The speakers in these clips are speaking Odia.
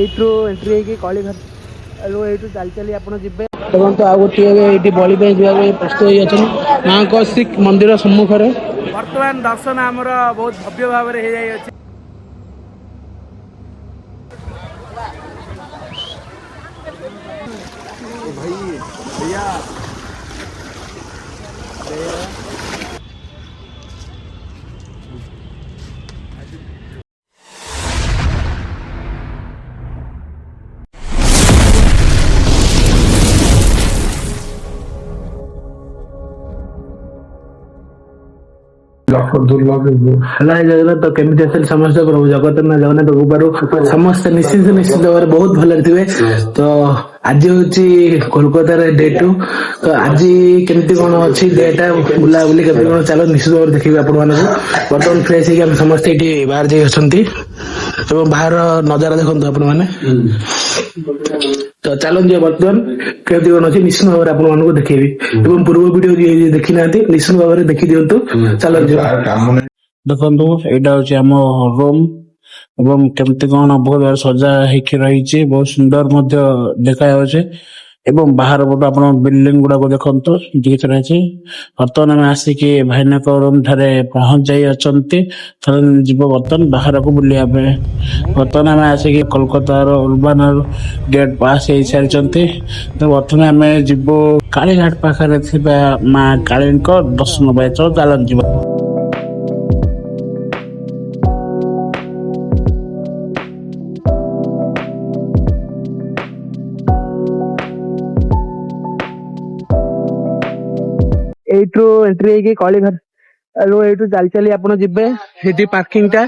ଏଇଠୁ ଏଣ୍ଟ୍ରି ହେଇକି କଳିଘର ଏଇଠୁ ଚାଲି ଚାଲି ଆପଣ ଯିବେ। ଦେଖନ୍ତୁ ଆଉ ଗୋଟିଏ ଏଇଠି ବଳି ପାଇଁ ଯିବା ପାଇଁ ପ୍ରସ୍ତୁତ ହେଇ ଅଛନ୍ତି ମାଙ୍କ ଶ୍ରୀ ମନ୍ଦିର ସମ୍ମୁଖରେ। ବର୍ତ୍ତମାନ ଦର୍ଶନ ଆମର ବହୁତ ଭବ୍ୟ ଭାବରେ ହେଇଯାଇଅଛି। ଜଗନ୍ନାଥ କେମିତି ଅଛନ୍ତି ସମସ୍ତେ? ପ୍ରଭୁ ଜଗନ୍ନାଥ କୃପାରୁ ସମସ୍ତେ ନିଶ୍ଚିତ ଭାବରେ ବହୁତ ଭଲରେ ଥିବେ। ତ ଆଜି ହଉଛି କୋଲକାତାରେ ଡେ 2। ତ ଆଜି କେମିତି କଣ ଅଛି ଡେ ଟା, ବୁଲାବୁଲି କେମିତି କଣ ଚାଲ ନିଶ୍ଚିତ ଭାବରେ ଦେଖିବେ ଆପଣ ମାନଙ୍କୁ। ବର୍ତ୍ତମାନ ଫ୍ରେଶ ହେଇକି ଆମେ ସମସ୍ତେ ଏଠି ବାହାର ଯାଇ ଅଛନ୍ତି ଏବଂ ବାହାର ନଜାରା ଦେଖନ୍ତୁ ଆପଣ ମାନେ। ତ ଚାଲନ୍ତୁ ବର୍ତ୍ତମାନ କେମିତି କଣ ଅଛି ନିଶ୍ଚିତ ଭାବରେ ଆପଣ ମାନଙ୍କୁ ଦେଖେଇବି ଏବଂ ପୂର୍ବ ଭିଡିଓ ଯିଏ ଦେଖି ନାହାନ୍ତି ନିଶ୍ଚିତ ଭାବରେ ଦେଖି ଦିଅନ୍ତୁ। ଚାଲନ୍ତୁ ଦେଖନ୍ତୁ ଏଇଟା ହଉଛି ଆମ ରୁମ୍ ଏବଂ କେମିତି କଣ ବହୁତ ସଜା ହେଇକି ରହିଛି, ବହୁତ ସୁନ୍ଦର ମଧ୍ୟ ଦେଖାଯାଉଛି। ଏବଂ ବାହାର ପଟୁ ଆପଣ ବିଲ୍ଡିଂ ଗୁଡାକୁ ଦେଖନ୍ତୁ କିଛି ରହିଛି। ବର୍ତ୍ତମାନ ଆମେ ଆସିକି ଭାଇନାଙ୍କ ରୁମ୍ ଠାରେ ପହଞ୍ଚି ଯାଇ ଅଛନ୍ତି। ଯିବ ବର୍ତ୍ତମାନ ବାହାରକୁ ବୁଲିବା ପାଇଁ। ବର୍ତ୍ତମାନ ଆମେ ଆସିକି କୋଲକାତାର ଉଲବାନାର ଗେଟ୍ ପାସ୍ ହେଇସାରିଛନ୍ତି। ତ ପ୍ରଥମେ ଆମେ ଯିବୁ କାଳିଘାଟ ପାଖରେ ଥିବା ମା କାଳୀଙ୍କ ଦର୍ଶନ ପାଇଁ। ଚାଲନ୍ତୁ ଯିବା। ଏଇଠୁ ଏଣ୍ଟ୍ରି ହେଇକି କଳିଘର ଏଇଠୁ ଚାଲି ଚାଲି ଆପଣ ଯିବେ। ସେଠି ପାର୍କିଂ ଟା।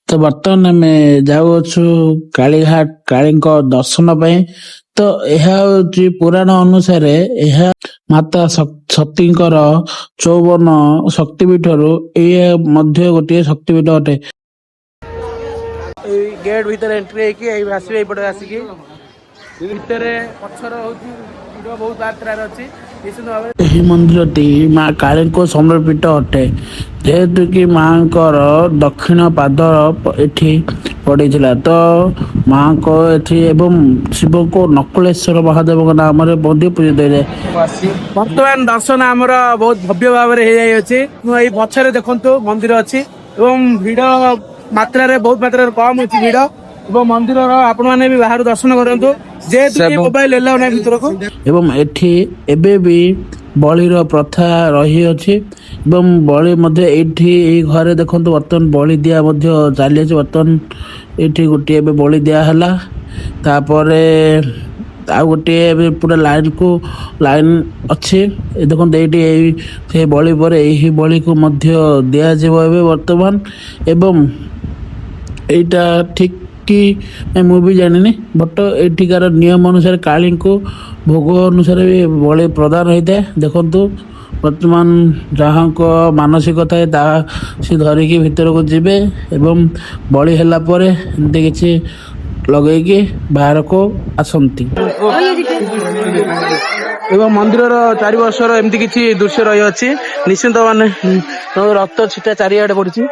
ତ ବର୍ତ୍ତମାନ ଆମେ ଯାଉଅଛୁ କାଳିଘାଟ କାଳୀଙ୍କ ଦର୍ଶନ ପାଇଁ। ତ ଏହା ହଉଛି ପୁରାଣ ଅନୁସାରେ ଏହା ମାତା ସତୀଙ୍କର 54 ଶକ୍ତିପୀଠରୁ ଇଏ ମଧ୍ୟ ଗୋଟିଏ ଶକ୍ତିପୀଠ ଅଟେ। ଏଇ ଗେଟ୍ ଭିତରେ ଏଣ୍ଟ୍ରି ହେଇକି ଏଇ ଆସିବେ ଏଇପଟେ ଆସିକି ଭିତରେ ପଛର ହଉଛି ବହୁତ ମାତ୍ରାରେ ଅଛି। ଏହି ମନ୍ଦିରଟି ମା କାଳୀଙ୍କ ସମର୍ପିତ ଅଟେ। ଯେହେତୁ କି ମାଙ୍କର ଦକ୍ଷିଣ ପାଦ ଏଠି ପଡିଥିଲା। ତ ମାଙ୍କ ଏଠି ଏବଂ ଶିବଙ୍କୁ ନକୁଳେଶ୍ଵର ମହାଦେବଙ୍କ ନାମରେ ମଧ୍ୟ ପୂଜିତ ହୋଇଥାଏ। ବର୍ତ୍ତମାନ ଦର୍ଶନ ଆମର ବହୁତ ଭବ୍ୟ ଭାବରେ ହେଇଯାଇଅଛି। ମୁଁ ଏଇ ପଛରେ ଦେଖନ୍ତୁ ମନ୍ଦିର ଅଛି ଏବଂ ଭିଡ ମାତ୍ରାରେ ବହୁତ ମାତ୍ରାରେ କମ ଅଛି ଭିଡ। ଏବଂ ମନ୍ଦିରର ଆପଣ ମାନେ ବି ବାହାରୁ ଦର୍ଶନ କରନ୍ତୁ ଯେହେତୁ ମୋବାଇଲ ଏଲାଉ ନାହିଁ ଭିତରକୁ। ଏବଂ ଏଠି ଏବେ ବି ବଳିର ପ୍ରଥା ରହିଅଛି ଏବଂ ବଳି ମଧ୍ୟ ଏଇଠି ଏଇ ଘରେ ଦେଖନ୍ତୁ ବର୍ତ୍ତମାନ ବଳି ଦିଆ ମଧ୍ୟ ଚାଲିଅଛି। ବର୍ତ୍ତମାନ ଏଇଠି ଗୋଟିଏ ଏବେ ବଳି ଦିଆ ହେଲା। ତାପରେ ଆଉ ଗୋଟିଏ ଏବେ ପୁରା ଲାଇନ ଅଛି। ଦେଖନ୍ତୁ ଏଇଠି ସେ ବଳି ପରେ ଏହି ବଳିକୁ ମଧ୍ୟ ଦିଆଯିବ ଏବେ ବର୍ତ୍ତମାନ। ଏବଂ ଏଇଟା ଠିକ କି ମୁଁ ବି ଜାଣିନି, ବଟ ଏଇଠିକାର ନିୟମ ଅନୁସାରେ କାଳୀଙ୍କୁ ଭୋଗ ଅନୁସାରେ ବି ବଳି ପ୍ରଦାନ ହେଇଥାଏ। ଦେଖନ୍ତୁ ବର୍ତ୍ତମାନ ଯାହାଙ୍କ ମାନସିକ ଥାଏ ତାହା ସେ ଧରିକି ଭିତରକୁ ଯିବେ ଏବଂ ବଳି ହେଲା ପରେ ଏମିତି କିଛି ଲଗେଇକି ବାହାରକୁ ଆସନ୍ତି। ଏବଂ ମନ୍ଦିରର ଚାରିପାର୍ଶ୍ୱର ଏମିତି କିଛି ଦୃଶ୍ୟ ରହିଅଛି। ନିଶ୍ଚିନ୍ତ ମାନେ ରକ୍ତ ଛିଟା ଚାରିଆଡେ ପଡିଛି।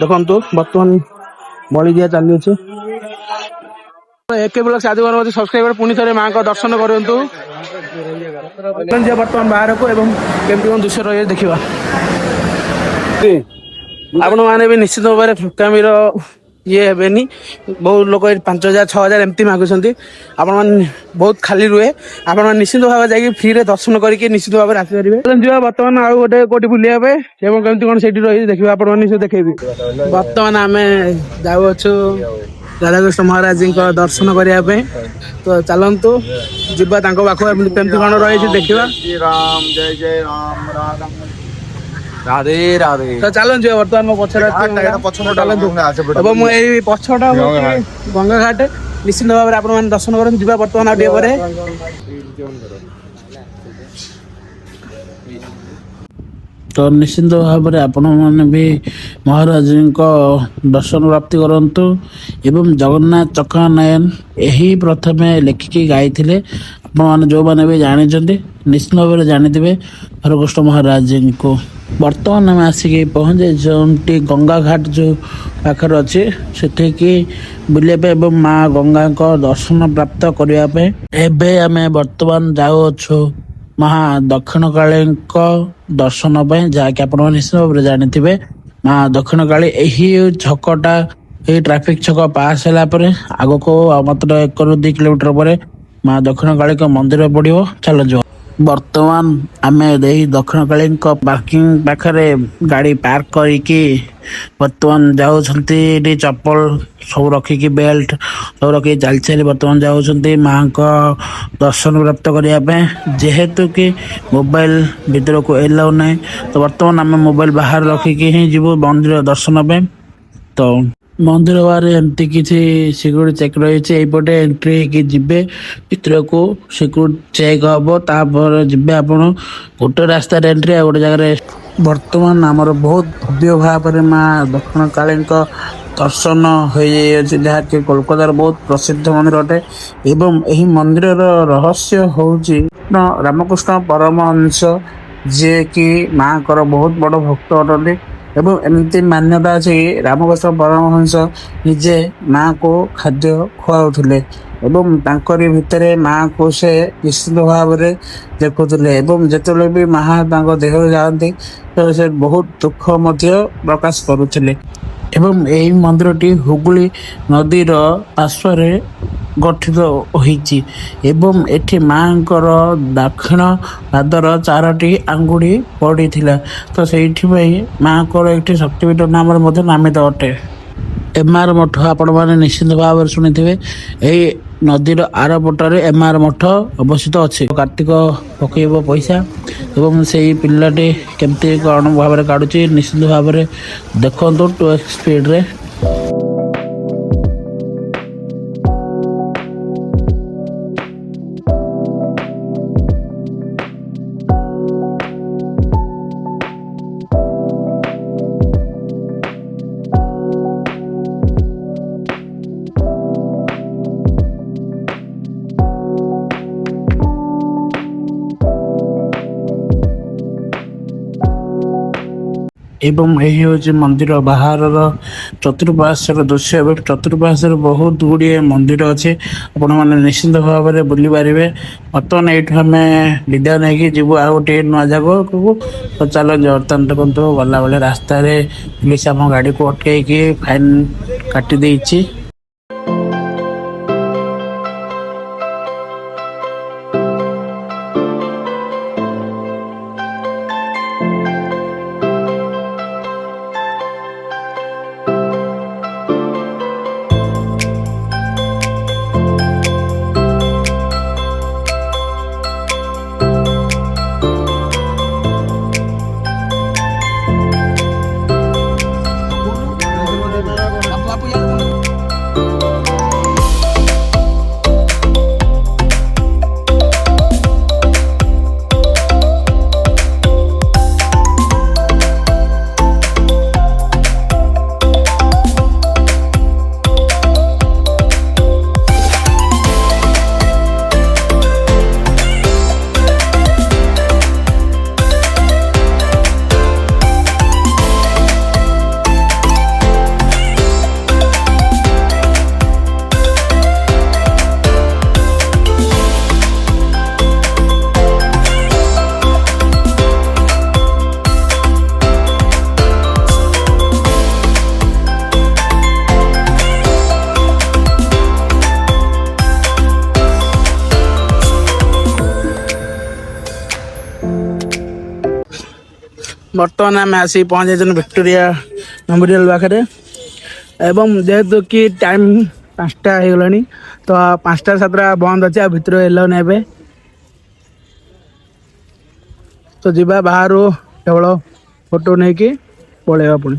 ଦେଖନ୍ତୁ ବର୍ତ୍ତମାନ ବଳି ଦିଆ ଚାଲିଅଛି। ଏକେ ବ୍ଲକ ସାଧୁବାନ ସବସ୍କ୍ରାଇବର ପୁଣି ଥରେ ମାଙ୍କ ଦର୍ଶନ କରନ୍ତୁ। ବର୍ତ୍ତମାନ ବାହାରକୁ ଏବଂ କେମିତି କଣ ଦୃଶ୍ୟ ରହିବ ଦେଖିବା। ଆପଣ ମାନେ ବି ନିଶ୍ଚିତ ଭାବରେ ଠକାମିର ଇଏ ହେବେନି। ବହୁତ ଲୋକ 5,000 6,000 ଏମିତି ମାଗୁଛନ୍ତି। ଆପଣ ମାନେ ବହୁତ ଖାଲି ରୁହେ। ଆପଣ ମାନେ ନିଶ୍ଚିତ ଭାବରେ ଯାଇକି ଫ୍ରିରେ ଦର୍ଶନ କରିକି ନିଶ୍ଚିତ ଭାବରେ ଆସିପାରିବେ। ଯିବା ବର୍ତ୍ତମାନ ଆଉ ଗୋଟେ କୋଉଠି ବୁଲିବା ପାଇଁ ଏବଂ କେମିତି କଣ ସେଇଠି ରହିଛି ଦେଖିବା ଆପଣ ମାନେ ଦେଖେଇବି। ବର୍ତ୍ତମାନ ଆମେ ଯାଉଅଛୁ ରାଧାକୃଷ୍ଣ ମହାରାଜଙ୍କ ଦର୍ଶନ କରିବା ପାଇଁ। ତ ଚାଲନ୍ତୁ ଯିବା ତାଙ୍କ ପାଖକୁ କେମିତି କଣ ରହିଛି ଦେଖିବା। ରାମ ଜୟ ଜୟ ରାମ ରାଧେ ରାଧେ। ତ ଚାଲନ୍ତୁ ଯିବା ବର୍ତ୍ତମାନ ମୋ ପଛରେ ଚାଲନ୍ତୁ ଏବଂ ମୁଁ ଏଇ ପଛଟା ହଉଛି ଗଙ୍ଗା ଘାଟ। ନିଶ୍ଚିନ୍ତ ଭାବରେ ଆପଣ ମାନେ ଦର୍ଶନ କରନ୍ତୁ। ଯିବା ବର୍ତ୍ତମାନ ଆଉ ଟିକେ ପରେ। ତ ନିଶ୍ଚିନ୍ତ ଭାବରେ ଆପଣମାନେ ବି ମହାରାଜଙ୍କ ଦର୍ଶନ ପ୍ରାପ୍ତି କରନ୍ତୁ। ଏବଂ ଜଗନ୍ନାଥ ଚକାନୟନ ଏହି ପ୍ରଥମେ ଲେଖିକି ଗାଇଥିଲେ। ଆପଣମାନେ ଯୋଉମାନେ ବି ଜାଣିଛନ୍ତି ନିଶ୍ଚିନ୍ତ ଭାବରେ ଜାଣିଥିବେ ହରକୃଷ୍ଣ ମହାରାଜଙ୍କୁ। ବର୍ତ୍ତମାନ ଆମେ ଆସିକି ପହଞ୍ଚେ ଯେଉଁଠି ଗଙ୍ଗା ଘାଟ ଯେଉଁ ପାଖରେ ଅଛି ସେଠିକି ବୁଲିବା ପାଇଁ ଏବଂ ମା ଗଙ୍ଗାଙ୍କ ଦର୍ଶନ ପ୍ରାପ୍ତ କରିବା ପାଇଁ। ଏବେ ଆମେ ବର୍ତ୍ତମାନ ଯାଉଅଛୁ ମହା ଦକ୍ଷିଣକାଳୀଙ୍କ ଦର୍ଶନ ପାଇଁ, ଯାହାକି ଆପଣମାନେ ନିଶ୍ଚିତ ଭାବରେ ଜାଣିଥିବେ। ମା ଦକ୍ଷିଣକାଳୀ ଏହି ଛକଟା, ଏହି ଟ୍ରାଫିକ ଛକ ପାସ୍ ହେଲା ପରେ ଆଗକୁ ମାତ୍ର 1 ରୁ 2 କିଲୋମିଟର ପରେ ମା ଦକ୍ଷିଣକାଳୀଙ୍କ ମନ୍ଦିର ପଡ଼ିବ। ଚାଲନ୍ତୁ। ବର୍ତ୍ତମାନ ଆମେ ଏହି ଦକ୍ଷିଣକାଳୀଙ୍କ ପାର୍କିଂ ପାଖରେ ଗାଡ଼ି ପାର୍କ କରିକି ବର୍ତ୍ତମାନ ଯାଉଛନ୍ତି। ଏଠି ଚପଲ ସବୁ ରଖିକି, ବେଲ୍ଟ ସବୁ ରଖିକି ଚାଲି ଚାଲି ବର୍ତ୍ତମାନ ଯାଉଛନ୍ତି ମାଙ୍କ ଦର୍ଶନ ପ୍ରାପ୍ତ କରିବା ପାଇଁ। ଯେହେତୁ କି ମୋବାଇଲ ଭିତରକୁ ଏଲାଉ ନାହିଁ, ତ ବର୍ତ୍ତମାନ ଆମେ ମୋବାଇଲ ବାହାରେ ରଖିକି ହିଁ ଯିବୁ ମନ୍ଦିର ଦର୍ଶନ ପାଇଁ। ତ ମନ୍ଦିର ବାହାରେ ଏମିତି କିଛି ସିକ୍ୟୁରିଟି ଚେକ୍ ରହିଛି। ଏଇପଟେ ଏଣ୍ଟ୍ରି ହେଇକି ଯିବେ ଭିତରକୁ, ସିକ୍ୟୁରିଟି ଚେକ୍ ହବ, ତାପରେ ଯିବେ ଆପଣ। ଗୋଟେ ରାସ୍ତାରେ ଏଣ୍ଟ୍ରି, ଆଉ ଗୋଟେ ଜାଗାରେ। ବର୍ତ୍ତମାନ ଆମର ବହୁତ ଭବ୍ୟ ଭାବରେ ମା ଦକ୍ଷିଣକାଳୀଙ୍କ ଦର୍ଶନ ହୋଇଯାଇଅଛି, ଯାହାକି କୋଲକାତାର ବହୁତ ପ୍ରସିଦ୍ଧ ମନ୍ଦିର ଅଟେ। ଏବଂ ଏହି ମନ୍ଦିରର ରହସ୍ୟ ହେଉଛି ରାମକୃଷ୍ଣ ପରମହଂସ, ଯିଏକି ମାଙ୍କର ବହୁତ ବଡ଼ ଭକ୍ତ ଅଟନ୍ତି। ଏବଂ ଏମିତି ମାନ୍ୟତା ଅଛି ରାମକୃଷ୍ଣ ପରମହଂସ ନିଜେ ମାଙ୍କୁ ଖାଦ୍ୟ ଖୁଆଉଥିଲେ ଏବଂ ତାଙ୍କରି ଭିତରେ ମାଙ୍କୁ ସେ ନିଶ୍ଚିତ ଭାବରେ ଦେଖୁଥିଲେ। ଏବଂ ଯେତେବେଳେ ବି ମା ତାଙ୍କ ଦେହରୁ ଯାଆନ୍ତି ତ ସେ ବହୁତ ଦୁଃଖ ମଧ୍ୟ ପ୍ରକାଶ କରୁଥିଲେ। ଏବଂ ଏହି ମନ୍ଦିରଟି ହୁଗୁଳି ନଦୀର ପାର୍ଶ୍ୱରେ ଗଠିତ ହୋଇଛି ଏବଂ ଏଠି ମାଙ୍କର ଦକ୍ଷିଣ ପାଦର 4ଟି ଆଙ୍ଗୁଳି ପଡ଼ିଥିଲା। ତ ସେଇଥିପାଇଁ ମାଙ୍କର ଏଠି ଶକ୍ତିପୀଠ ନାମରେ ମଧ୍ୟ ନାମିତ ଅଟେ। ଏମାର ମଠ ଆପଣମାନେ ନିଶ୍ଚିନ୍ତ ଭାବରେ ଶୁଣିଥିବେ। ଏହି ନଦୀର ଆର ପଟରେ ଏମାର ମଠ ଅବସ୍ଥିତ ଅଛି। କାର୍ତ୍ତିକ ପକେଇବ ପଇସା ଏବଂ ସେଇ ପିଲାଟି କେମିତି କ'ଣ ଭାବରେ କାଢୁଛି ନିଶ୍ଚିନ୍ତ ଭାବରେ ଦେଖନ୍ତୁ 2x ସ୍ପିଡରେ। ଏବଂ ଏହି ହେଉଛି ମନ୍ଦିର ବାହାରର ଚତୁଃପାର୍ଶ୍ୱର ଦୃଶ୍ୟ। ଏବଂ ଚତୁଃପାର୍ଶ୍ୱରେ ବହୁତ ଗୁଡ଼ିଏ ମନ୍ଦିର ଅଛି, ଆପଣମାନେ ନିଶ୍ଚିନ୍ତ ଭାବରେ ବୁଲିପାରିବେ। ବର୍ତ୍ତମାନ ଏଇଠୁ ଆମେ ବିଦାୟ ନେଇକି ଯିବୁ ଆଉ ଗୋଟିଏ ନୂଆ ଜାଗାକୁ। ତ ଚାଲନ୍ତୁ ବର୍ତ୍ତମାନ ଦେଖନ୍ତୁ, ଗଲାବେଳେ ରାସ୍ତାରେ ପୁଲିସ ଆମ ଗାଡ଼ିକୁ ଅଟକେଇକି ଫାଇନ୍ କାଟି ଦେଇଛି। ବର୍ତ୍ତମାନ ଆମେ ଆସିକି ପହଞ୍ଚାଇଛୁ ଭିକ୍ଟୋରିଆ ମେମୋରିଆଲ ପାଖରେ। ଏବଂ ଯେହେତୁ କି ଟାଇମ୍ 5ଟା ହେଇଗଲାଣି, ତ 5ଟା 7ଟା ବନ୍ଦ ଅଛି, ଆଉ ଭିତରେ ଏଲାଉ ନାହିଁ ଏବେ। ତ ଯିବା ବାହାରୁ କେବଳ ଫଟୋ ନେଇକି ପଳେଇବା ପୁଣି।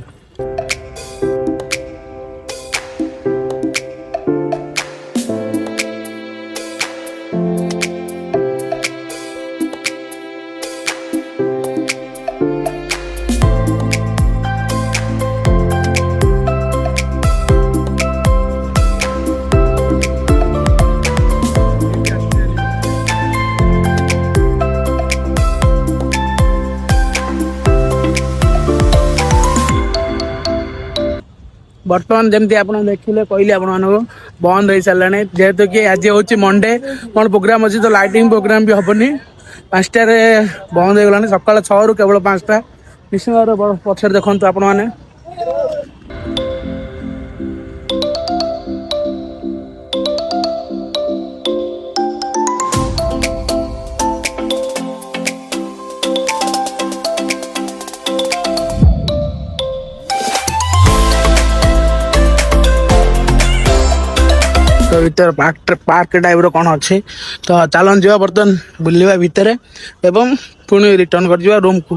ବର୍ତ୍ତମାନ ଯେମିତି ଆପଣ ଦେଖିଲେ କହିଲି ଆପଣମାନଙ୍କୁ ବନ୍ଦ ହେଇସାରିଲାଣି ଯେହେତୁ କି ଆଜି ହେଉଛି ମଣ୍ଡେ କ'ଣ ପ୍ରୋଗ୍ରାମ୍ ଅଛି ତ ଲାଇଟିଂ ପ୍ରୋଗ୍ରାମ୍ ବି ହେବନି 5ଟାରେ ବନ୍ଦ ହେଇଗଲାଣି ସକାଳ 6ରୁ କେବଳ 5ଟା ନିଶ୍ଚିତ ଭାବରେ ପଛରେ ଦେଖନ୍ତୁ ଆପଣମାନେ ତ ଭିତରେ ପାର୍କ ଟାଇପ୍ର କ'ଣ ଅଛି ତ ଚାଲନ୍ତୁ ଯିବା ବର୍ତ୍ତମାନ ବୁଲିବା ଭିତରେ ଏବଂ ପୁଣି ରିଟର୍ନ କରିଯିବା ରୁମ୍କୁ।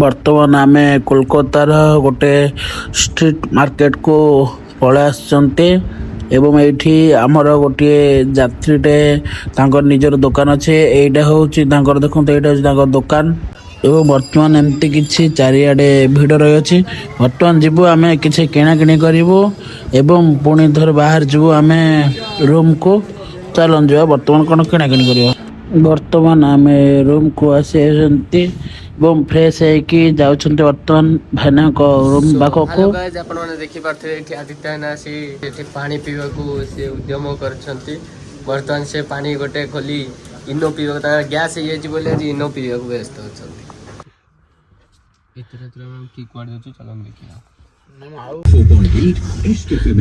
ବର୍ତ୍ତମାନ ଆମେ କୋଲକାତାର ଗୋଟେ ଷ୍ଟ୍ରିଟ୍ ମାର୍କେଟକୁ ପଳେଇ ଆସିଛନ୍ତି ଏବଂ ଏଇଠି ଆମର ଗୋଟିଏ ଯାତ୍ରୀଟେ ତାଙ୍କର ନିଜର ଦୋକାନ ଅଛି ଏଇଟା ହେଉଛି ତାଙ୍କର ଦେଖନ୍ତୁ ଏଇଟା ହେଉଛି ତାଙ୍କର ଦୋକାନ ଏବଂ ବର୍ତ୍ତମାନ ଏମିତି କିଛି ଚାରିଆଡ଼େ ଭିଡ଼ ରହିଅଛି ବର୍ତ୍ତମାନ ଯିବୁ ଆମେ କିଛି କିଣାକିଣି କରିବୁ ଏବଂ ପୁଣି ଥରେ ବାହାରେ ଯିବୁ ଆମେ ରୁମ୍କୁ ଚାଲନ୍ତୁ ଯିବା ବର୍ତ୍ତମାନ କ'ଣ କିଣାକିଣି କରିବା ବର୍ତ୍ତମାନ ଆମେ ରୁମ୍କୁ ଆସିଛନ୍ତି ଏବଂ ଫ୍ରେଶ ହେଇକି ଯାଉଛନ୍ତି ବର୍ତ୍ତମାନ ଭାଇନାଙ୍କ ରୁମ୍ ପାଖକୁ ଆପଣମାନେ ଦେଖିପାରୁଥିବେ ଏଠି ଆଦିତ୍ୟନା ଆସି ଏଠି ପାଣି ପିଇବାକୁ ସେ ଉଦ୍ୟମ କରିଛନ୍ତି ବର୍ତ୍ତମାନ ସେ ପାଣି ଗୋଟେ ଖୋଲି ଇନୋ ପିଇବାକୁ ତାଙ୍କର ଗ୍ୟାସ୍ ହେଇଯାଇଛି ବୋଲି ଆଜି ଇନୋ ପିଇବାକୁ ବ୍ୟସ୍ତ ଅଛନ୍ତି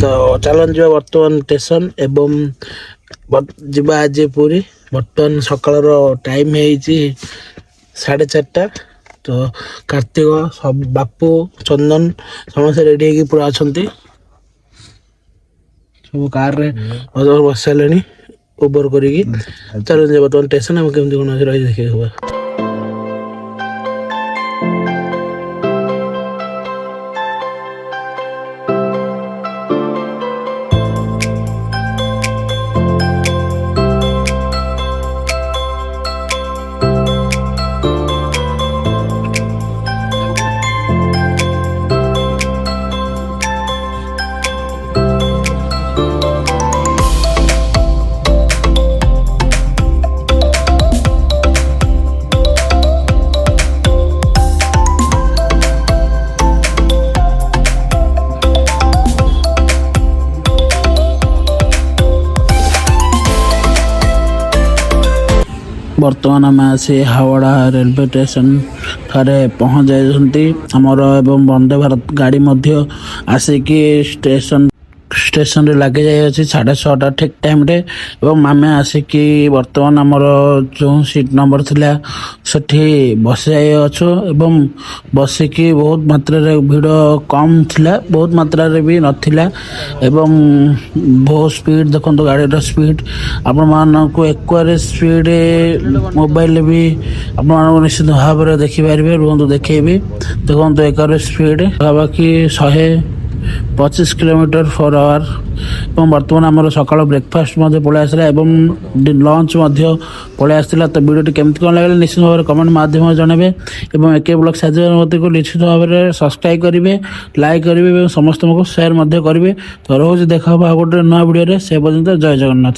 ତ ଚାଲନ୍ତୁ ଯିବା ବର୍ତ୍ତମାନ ଷ୍ଟେସନ ଏବଂ ଯିବା ଆଜି ପୁରୀ ବର୍ତ୍ତମାନ ସକାଳର ଟାଇମ୍ ହେଇଛି 4:30 ତ କାର୍ତ୍ତିକ ବାପୁ ଚନ୍ଦନ ସମସ୍ତେ ରେଡ଼ି ହେଇକି ପୁରା ଅଛନ୍ତି ସବୁ କାର୍ରେ ବସି ସାରିଲେଣି ଉବର କରିକି ଚାଲନ୍ତୁ ଯିବା ବର୍ତ୍ତମାନ ଷ୍ଟେସନ ଆମେ କେମିତି କ'ଣ ରହି ଦେଖିବା ବର୍ତ୍ତମାନ ଆମେ ଆସି ହାୱଡ଼ା ରେଲୱେ ଷ୍ଟେସନ ଠାରେ ପହଞ୍ଚି ଯାଇଛନ୍ତି ଆମର ଏବଂ ବନ୍ଦେ ଭାରତ ଗାଡ଼ି ମଧ୍ୟ ଆସିକି ଷ୍ଟେସନରେ ଲାଗି ଯାଇଅଛି 6:30 ଠିକ୍ ଟାଇମ୍ରେ ଏବଂ ଆମେ ଆସିକି ବର୍ତ୍ତମାନ ଆମର ଯେଉଁ ସିଟ୍ ନମ୍ବର ଥିଲା ସେଠି ବସି ଯାଇଅଛୁ ଏବଂ ବସିକି ବହୁତ ମାତ୍ରାରେ ଭିଡ଼ କମ୍ ଥିଲା ବହୁତ ମାତ୍ରାରେ ବି ନଥିଲା ଏବଂ ବହୁତ ସ୍ପିଡ଼ ଦେଖନ୍ତୁ ଗାଡ଼ିର ସ୍ପିଡ଼ ଆପଣମାନଙ୍କୁ ଏକ୍ୱାରେ ସ୍ପିଡ଼ ମୋବାଇଲରେ ବି ଆପଣମାନଙ୍କୁ ନିଶ୍ଚିତ ଭାବରେ ଦେଖିପାରିବେ ରୁହନ୍ତୁ ଦେଖେଇବି ଦେଖନ୍ତୁ ଏକ୍ୱାରେ ସ୍ପିଡ଼ ପାଖାପାଖି 125 km/h ଏବଂ ବର୍ତ୍ତମାନ ଆମର ସକାଳ ବ୍ରେକଫାଷ୍ଟ ମଧ୍ୟ ପଳେଇ ଆସିଲା ଏବଂ ଲଞ୍ଚ ମଧ୍ୟ ପଳେଇ ଆସିଥିଲା ତ ଭିଡ଼ିଓଟି କେମିତି କ'ଣ ଲାଗିଲା ନିଶ୍ଚିତ ଭାବରେ କମେଣ୍ଟ ମାଧ୍ୟମରେ ଜଣାଇବେ ଏବଂ ଏକେ ବ୍ଲଗ୍ ସାହାଯ୍ୟକୁ ନିଶ୍ଚିତ ଭାବରେ ସବସ୍କ୍ରାଇବ୍ କରିବେ ଲାଇକ୍ କରିବେ ଏବଂ ସମସ୍ତଙ୍କୁ ସେୟାର ମଧ୍ୟ କରିବେ ତ ରହୁଛି ଦେଖା ହେବ ଆଉ ଗୋଟେ ନୂଆ ଭିଡ଼ିଓରେ ସେ ପର୍ଯ୍ୟନ୍ତ ଜୟ ଜଗନ୍ନାଥ।